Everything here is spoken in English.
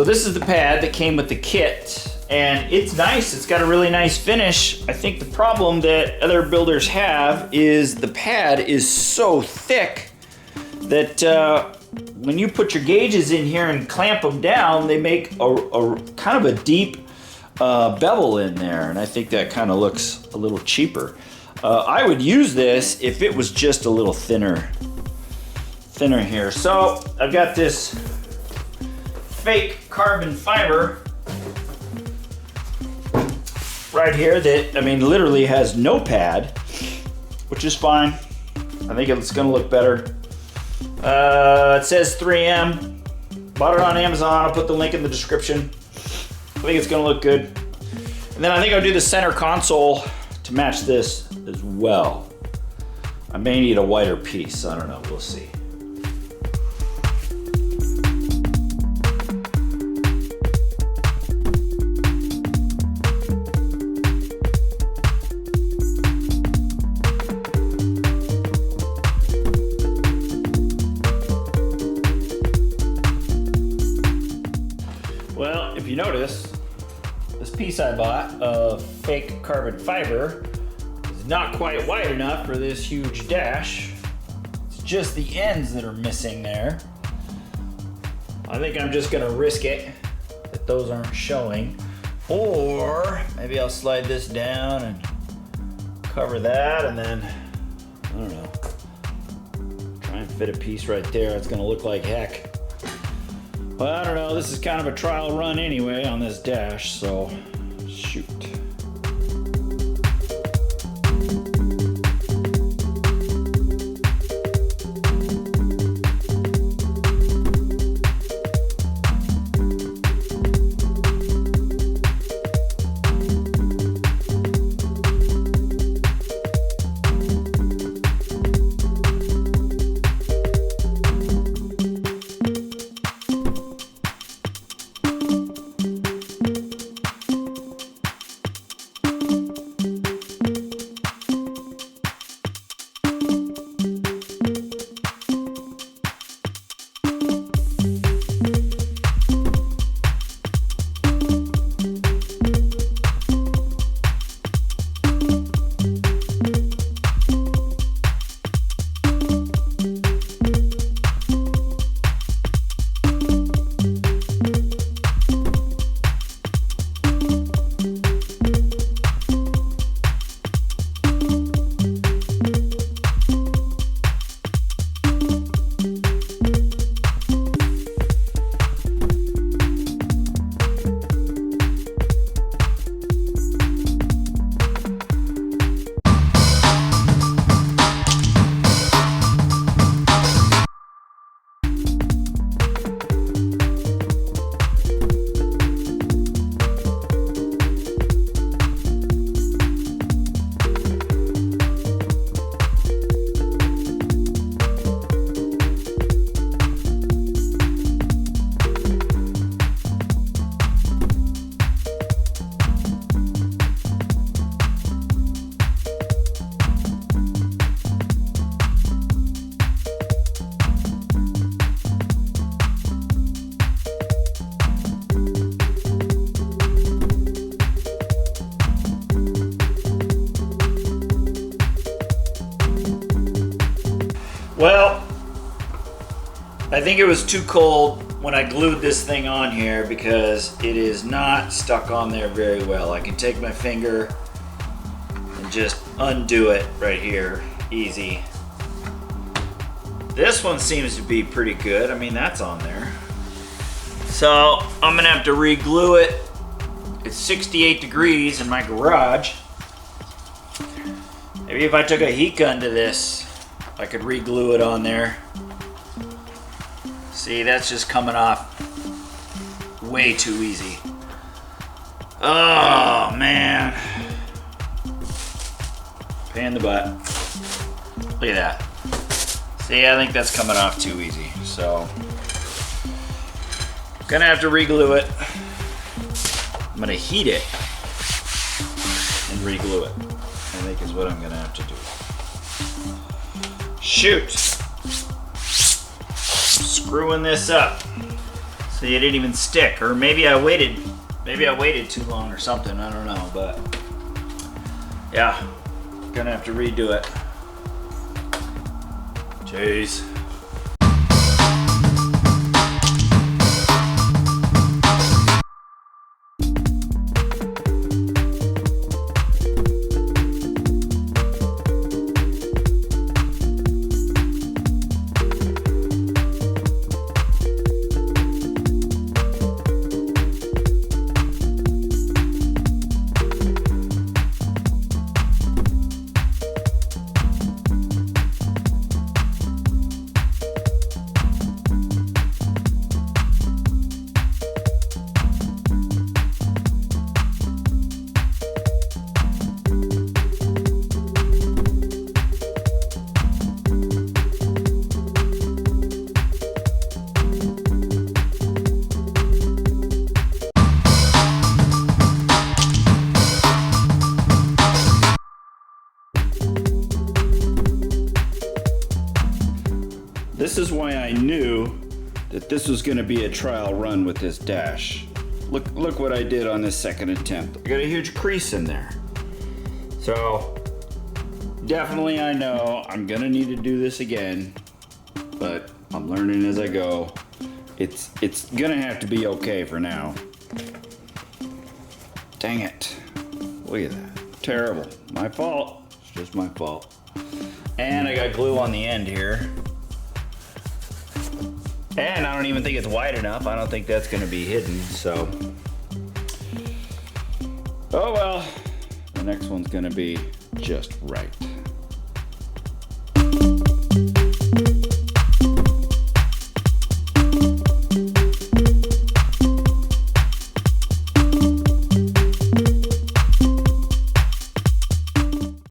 this is the pad that came with the kit, and it's nice. It's got a really nice finish. I think the problem that other builders have is the pad is so thick that when you put your gauges in here and clamp them down, they make a kind of a deep bevel in there, and I think that kind of looks a little cheaper. I would use this if it was just a little thinner here. So I've got this fake carbon fiber right here that, I mean, literally has no pad, which is fine. I think it's gonna look better. It says 3M. Bought it on Amazon. I'll put the link in the description. I think it's gonna look good. And then I think I'll do the center console to match this as well. I may need a wider piece. I don't know. We'll see. Well, if you notice, this piece I bought of fake carbon fiber is not quite wide enough for this huge dash. It's just the ends that are missing there. I think I'm just gonna risk it that those aren't showing. Or maybe I'll slide this down and cover that, and then, I don't know, try and fit a piece right there. It's gonna look like heck. Well, I don't know, this is kind of a trial run anyway on this dash, so shoot. Well, I think it was too cold when I glued this thing on here because it is not stuck on there very well. I can take my finger and just undo it right here, easy. This one seems to be pretty good. I mean, that's on there. So I'm gonna have to re-glue it. It's 68 degrees in my garage. Maybe if I took a heat gun to this, I could re-glue it on there. See, that's just coming off way too easy. Oh man. Pain in the butt. Look at that. See, I think that's coming off too easy. So, gonna have to re-glue it. I'm gonna heat it and re-glue it. I think is what I'm gonna have to do. Shoot. Screwing this up. See, it didn't even stick, or maybe I waited too long or something, I don't know, but yeah, gonna have to redo it. Jeez. This is why I knew that this was going to be a trial run with this dash. Look what I did on this second attempt. I got a huge crease in there. So definitely I know I'm going to need to do this again, but I'm learning as I go. It's going to have to be okay for now. Dang it. Look at that. Terrible. My fault. It's just my fault. And I got glue on the end here. And I don't even think it's wide enough. I don't think that's gonna be hidden, so. Oh well, the next one's gonna be just right.